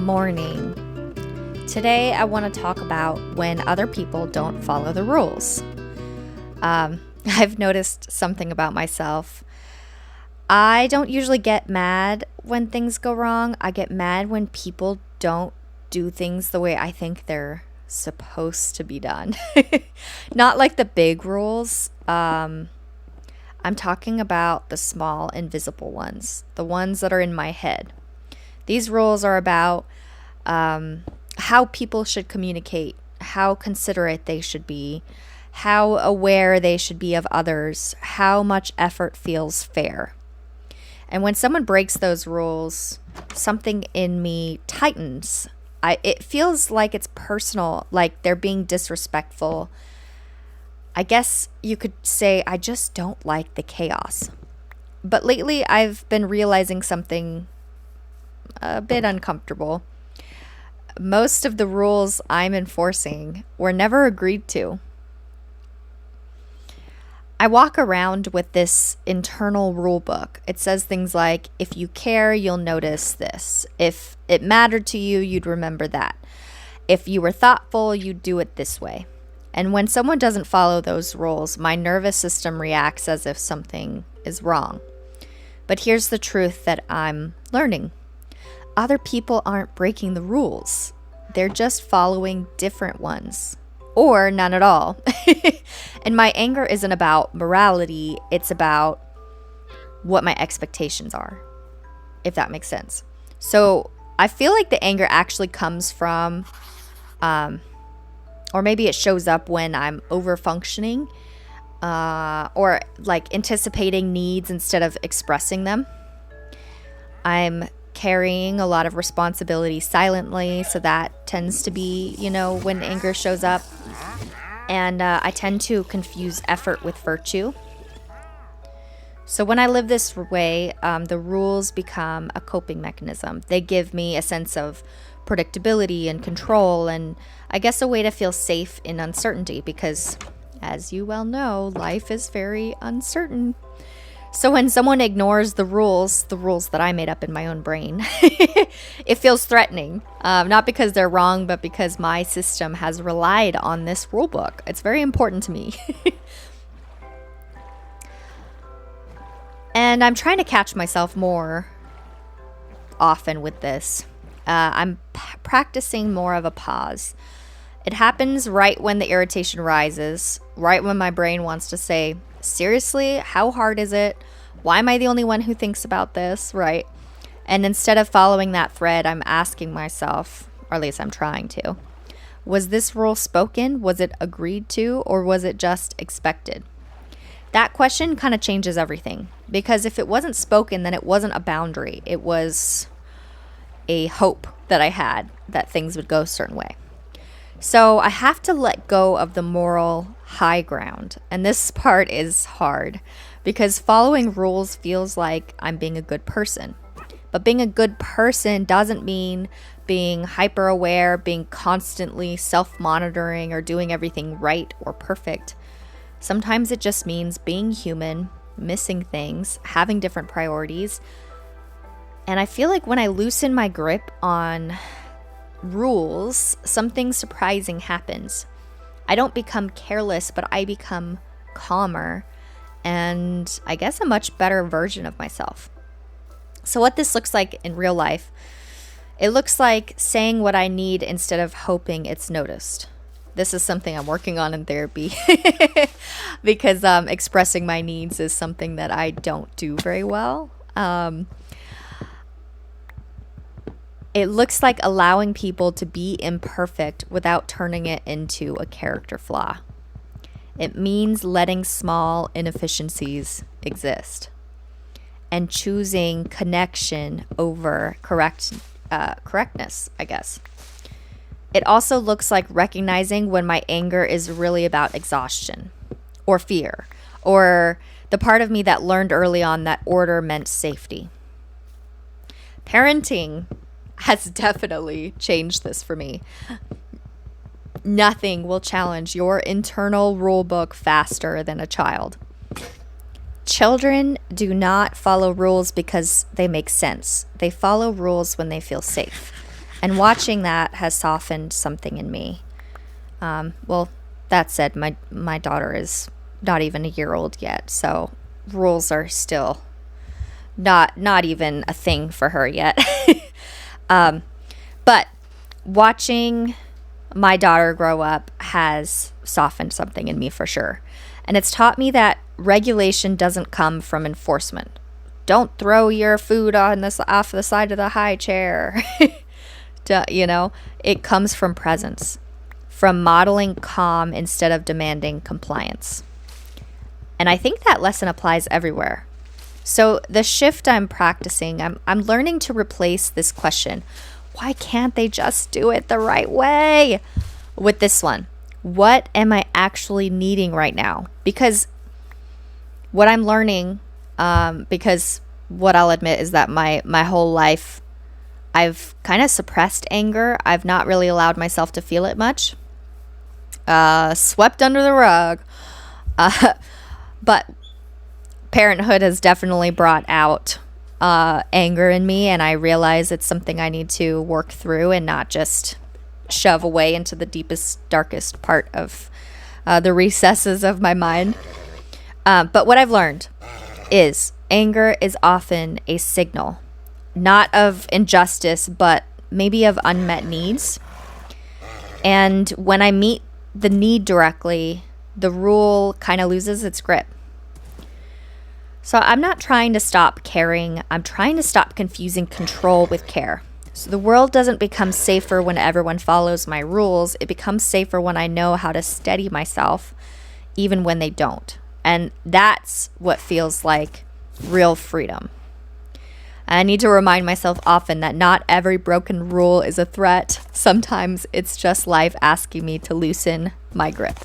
morning. Today I want to talk about when other people don't follow the rules. I've noticed something about myself. I don't usually get mad when things go wrong. I get mad when people don't do things the way I think they're supposed to be done. Not like the big rules. I'm talking about the small, invisible ones, the ones that are in my head. These rules are about how people should communicate, how considerate they should be, how aware they should be of others, how much effort feels fair. And when someone breaks those rules, something in me tightens. It feels like it's personal, like they're being disrespectful. I guess you could say I just don't like the chaos. But lately I've been realizing something a bit uncomfortable. Most of the rules I'm enforcing were never agreed to. I walk around with this internal rule book. It says things like, if you care, you'll notice this. If it mattered to you, you'd remember that. If you were thoughtful, you'd do it this way. And when someone doesn't follow those rules, my nervous system reacts as if something is wrong. But here's the truth that I'm learning. Other people aren't breaking the rules. They're just following different ones. Or none at all. And my anger isn't about morality. It's about what my expectations are, if that makes sense. So I feel like the anger actually comes from, or maybe it shows up when I'm over-functioning, or like anticipating needs instead of expressing them. I'm carrying a lot of responsibility silently, so that tends to be, when anger shows up. And I tend to confuse effort with virtue. So when I live this way, the rules become a coping mechanism. They give me a sense of predictability and control, and I guess a way to feel safe in uncertainty, because as you well know, life is very uncertain. So when someone ignores the rules that I made up in my own brain, it feels threatening. Not because they're wrong, but because my system has relied on this rule book. It's very important to me. And I'm trying to catch myself more often with this. I'm practicing more of a pause. It happens right when the irritation rises, right when my brain wants to say, seriously, how hard is it? Why am I the only one who thinks about this, right? And instead of following that thread, I'm asking myself, or at least I'm trying to, was this rule spoken? Was it agreed to? Or was it just expected? That question kind of changes everything. Because if it wasn't spoken, then it wasn't a boundary. It was a hope that I had that things would go a certain way. So I have to let go of the moral high ground. And this part is hard because following rules feels like I'm being a good person. But being a good person doesn't mean being hyper aware, being constantly self-monitoring, or doing everything right or perfect. Sometimes it just means being human, missing things, having different priorities. And I feel like when I loosen my grip on rules, something surprising happens. I don't become careless, but I become calmer and I guess a much better version of myself. So what this looks like in real life, it looks like saying what I need instead of hoping it's noticed. This is something I'm working on in therapy because expressing my needs is something that I don't do very well. It looks like allowing people to be imperfect without turning it into a character flaw. It means letting small inefficiencies exist and choosing connection over correctness, I guess. It also looks like recognizing when my anger is really about exhaustion or fear, or the part of me that learned early on that order meant safety. Parenting has definitely changed this for me. Nothing will challenge your internal rule book faster than a child. Children do not follow rules because they make sense. They follow rules when they feel safe. And watching that has softened something in me. Well, that said, my daughter is not even a year old yet, so rules are still not even a thing for her yet. But watching my daughter grow up has softened something in me for sure. And it's taught me that regulation doesn't come from enforcement. Don't throw your food on this off the side of the high chair. It comes from presence, from modeling calm instead of demanding compliance. And I think that lesson applies everywhere. So the shift I'm practicing, I'm learning to replace this question, why can't they just do it the right way? With this one, what am I actually needing right now? Because what I'm learning, because what I'll admit is that my whole life, I've kind of suppressed anger. I've not really allowed myself to feel it much. Swept under the rug. But parenthood has definitely brought out anger in me, and I realize it's something I need to work through and not just shove away into the deepest, darkest part of the recesses of my mind. But what I've learned is anger is often a signal, not of injustice, but maybe of unmet needs. And when I meet the need directly, the rule kind of loses its grip. So I'm not trying to stop caring. I'm trying to stop confusing control with care. So the world doesn't become safer when everyone follows my rules. It becomes safer when I know how to steady myself, even when they don't. And that's what feels like real freedom. I need to remind myself often that not every broken rule is a threat. Sometimes it's just life asking me to loosen my grip.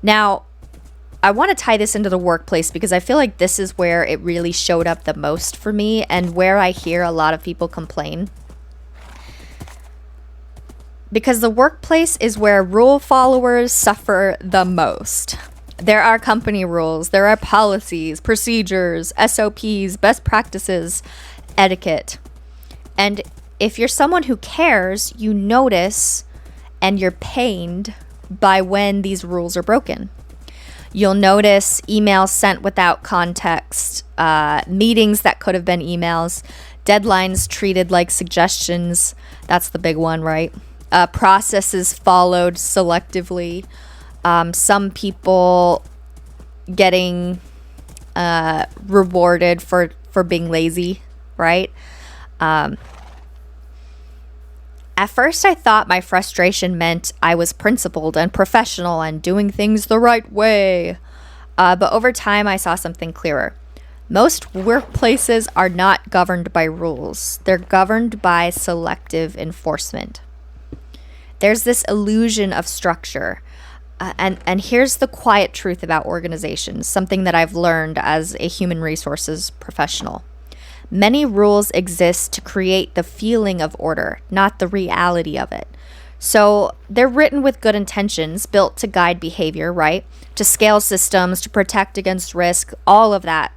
Now, I want to tie this into the workplace because I feel like this is where it really showed up the most for me and where I hear a lot of people complain. Because the workplace is where rule followers suffer the most. There are company rules, there are policies, procedures, SOPs, best practices, etiquette. And if you're someone who cares, you notice and you're pained by when these rules are broken. You'll notice emails sent without context, meetings that could have been emails, deadlines treated like suggestions. That's the big one, right? Processes followed selectively. Some people getting rewarded for being lazy, right? At first, I thought my frustration meant I was principled and professional and doing things the right way. But over time, I saw something clearer. Most workplaces are not governed by rules. They're governed by selective enforcement. There's this illusion of structure. And here's the quiet truth about organizations, something that I've learned as a human resources professional. Many rules exist to create the feeling of order, not the reality of it. So they're written with good intentions, built to guide behavior, right? To scale systems, to protect against risk, all of that.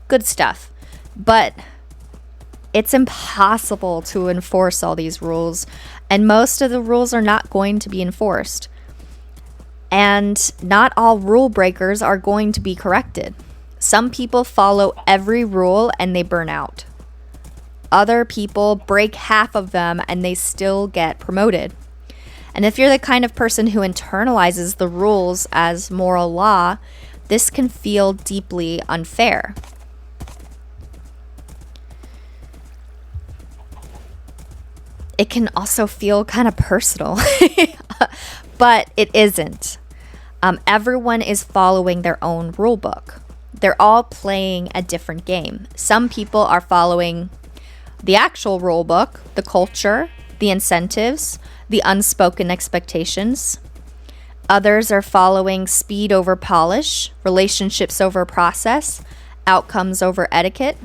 Good stuff. But it's impossible to enforce all these rules, and most of the rules are not going to be enforced. And not all rule breakers are going to be corrected. Some people follow every rule and they burn out. Other people break half of them and they still get promoted. And if you're the kind of person who internalizes the rules as moral law, this can feel deeply unfair. It can also feel kind of personal, but it isn't. Everyone is following their own rule book. They're all playing a different game. Some people are following the actual rule book, the culture, the incentives, the unspoken expectations. Others are following speed over polish, relationships over process, outcomes over etiquette.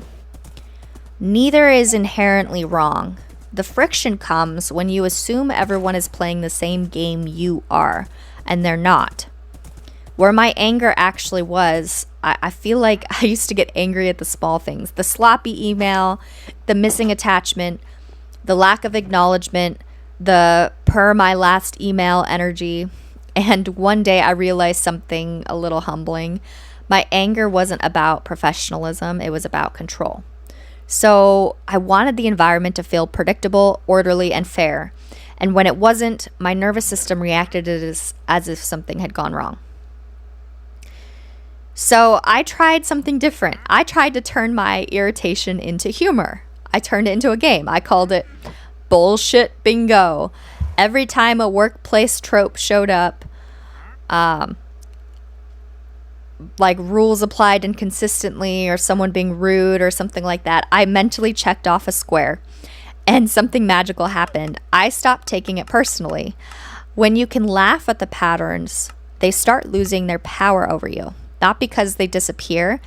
Neither is inherently wrong. The friction comes when you assume everyone is playing the same game you are, and they're not. Where my anger actually was, I feel like I used to get angry at the small things. The sloppy email, the missing attachment, the lack of acknowledgement, the per my last email energy. And one day I realized something a little humbling. My anger wasn't about professionalism, it was about control. So I wanted the environment to feel predictable, orderly, and fair. And when it wasn't, my nervous system reacted as if something had gone wrong. So I tried something different. I tried to turn my irritation into humor. I turned it into a game. I called it bullshit bingo. Every time a workplace trope showed up, like rules applied inconsistently or someone being rude or something like that, I mentally checked off a square and something magical happened. I stopped taking it personally. When you can laugh at the patterns, they start losing their power over you. Not because they disappear,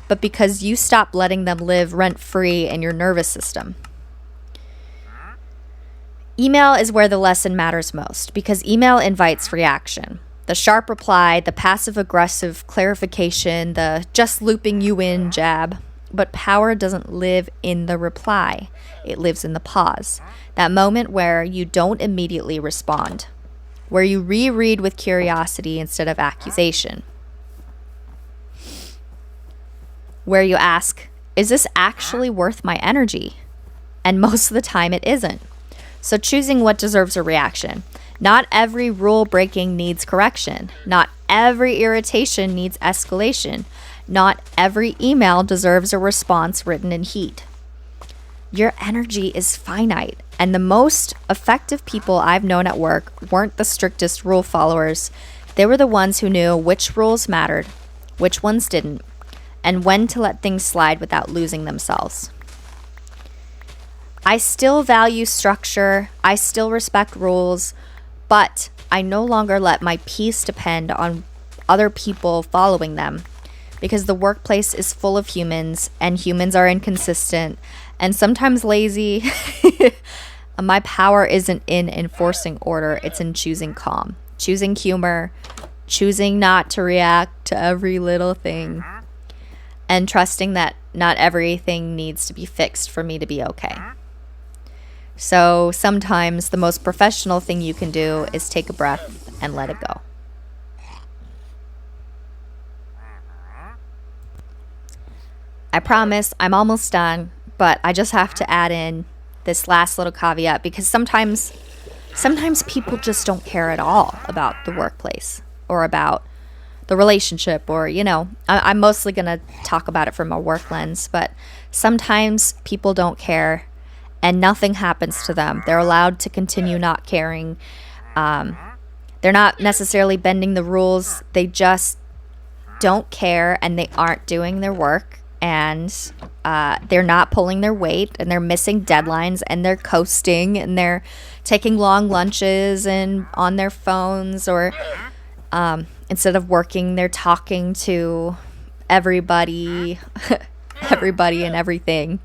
but because you stop letting them live rent-free in your nervous system. Email is where the lesson matters most because email invites reaction. The sharp reply, the passive-aggressive clarification, the just looping you in jab. But power doesn't live in the reply. It lives in the pause. That moment where you don't immediately respond. Where you reread with curiosity instead of accusation. Where you ask, is this actually worth my energy? And most of the time it isn't. So choosing what deserves a reaction. Not every rule breaking needs correction. Not every irritation needs escalation. Not every email deserves a response written in heat. Your energy is finite, and the most effective people I've known at work weren't the strictest rule followers. They were the ones who knew which rules mattered, which ones didn't, and when to let things slide without losing themselves. I still value structure, I still respect rules, but I no longer let my peace depend on other people following them because the workplace is full of humans and humans are inconsistent and sometimes lazy. My power isn't in enforcing order, it's in choosing calm, choosing humor, choosing not to react to every little thing, and trusting that not everything needs to be fixed for me to be okay. So sometimes the most professional thing you can do is take a breath and let it go. I promise I'm almost done, but I just have to add in this last little caveat because sometimes people just don't care at all about the workplace or about the relationship or, I'm mostly going to talk about it from a work lens, but sometimes people don't care and nothing happens to them. They're allowed to continue not caring. They're not necessarily bending the rules. They just don't care and they aren't doing their work and they're not pulling their weight and they're missing deadlines and they're coasting and they're taking long lunches and on their phones or instead of working, they're talking to everybody, everybody and everything.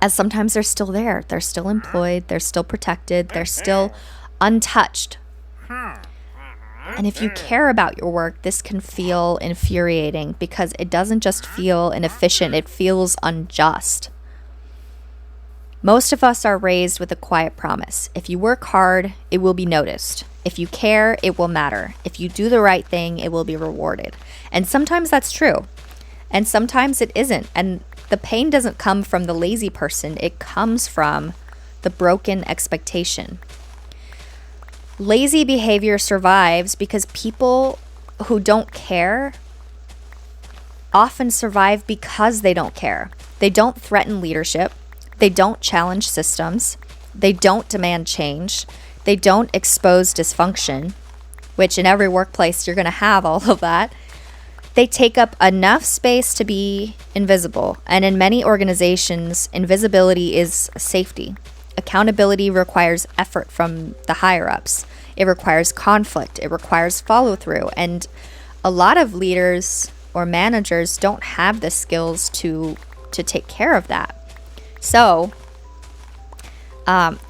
As sometimes they're still there. They're still employed. They're still protected. They're still untouched. And if you care about your work, this can feel infuriating because it doesn't just feel inefficient, it feels unjust. Most of us are raised with a quiet promise. If you work hard, it will be noticed. If you care, it will matter. If you do the right thing, it will be rewarded. And sometimes that's true. And sometimes it isn't. And the pain doesn't come from the lazy person. It comes from the broken expectation. Lazy behavior survives because people who don't care often survive because they don't care. They don't threaten leadership. They don't challenge systems. They don't demand change. They don't expose dysfunction, which in every workplace you're going to have all of that. They take up enough space to be invisible, and in many organizations, invisibility is safety. Accountability requires effort from the higher-ups. It requires conflict. It requires follow-through, and a lot of leaders or managers don't have the skills to take care of that. So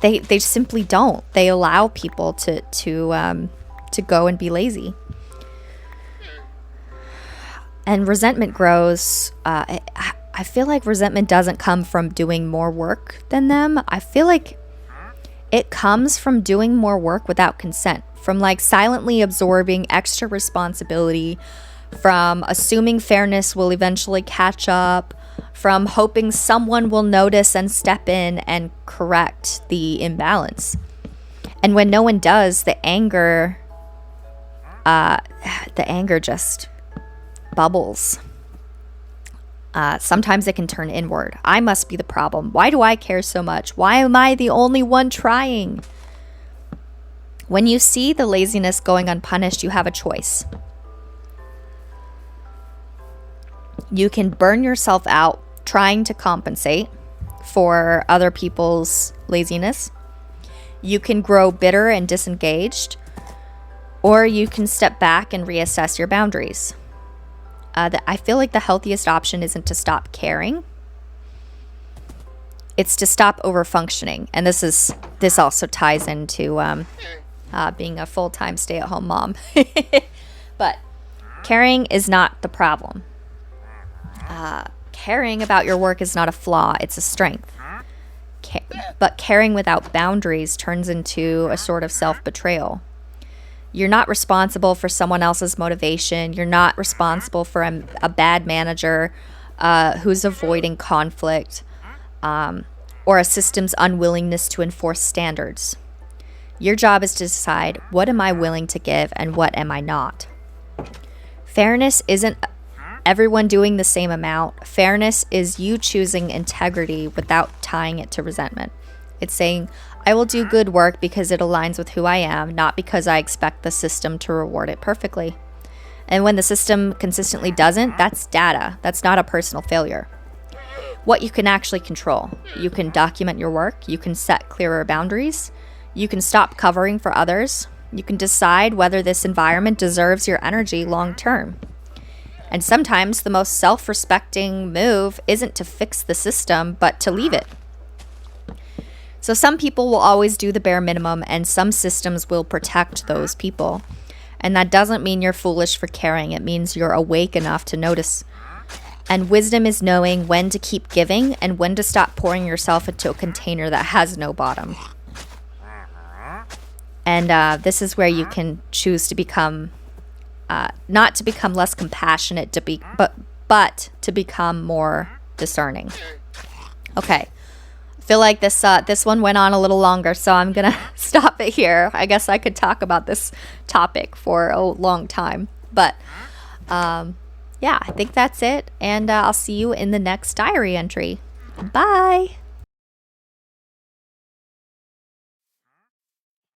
they simply don't. They allow people to go and be lazy. And resentment grows. I feel like resentment doesn't come from doing more work than them. I feel like it comes from doing more work without consent, from like silently absorbing extra responsibility, from assuming fairness will eventually catch up, from hoping someone will notice and step in and correct the imbalance. And when no one does, the anger just bubbles. Sometimes it can turn inward. I must be the problem. Why do I care so much? Why am I the only one trying? When you see the laziness going unpunished, you have a choice. You can burn yourself out trying to compensate for other people's laziness. You can grow bitter and disengaged, or you can step back and reassess your boundaries. I feel like the healthiest option isn't to stop caring. It's to stop over-functioning. And this also ties into being a full-time stay-at-home mom. But caring is not the problem. Caring about your work is not a flaw, it's a strength. But caring without boundaries turns into a sort of self-betrayal. You're not responsible for someone else's motivation. You're not responsible for a bad manager who's avoiding conflict, or a system's unwillingness to enforce standards. Your job is to decide, what am I willing to give and what am I not? Fairness isn't everyone doing the same amount. Fairness is you choosing integrity without tying it to resentment. It's saying, I will do good work because it aligns with who I am, not because I expect the system to reward it perfectly. And when the system consistently doesn't, that's data. That's not a personal failure. What you can actually control. You can document your work. You can set clearer boundaries. You can stop covering for others. You can decide whether this environment deserves your energy long term. And sometimes the most self-respecting move isn't to fix the system, but to leave it. So some people will always do the bare minimum, and some systems will protect those people. And that doesn't mean you're foolish for caring. It means you're awake enough to notice. And wisdom is knowing when to keep giving and when to stop pouring yourself into a container that has no bottom. And this is where you can choose to become, not to become less compassionate, but to become more discerning. Okay. Feel like this one went on a little longer, so I'm gonna stop it here. I guess I could talk about this topic for a long time, but yeah, I think that's it, and I'll see you in the next diary entry. Bye.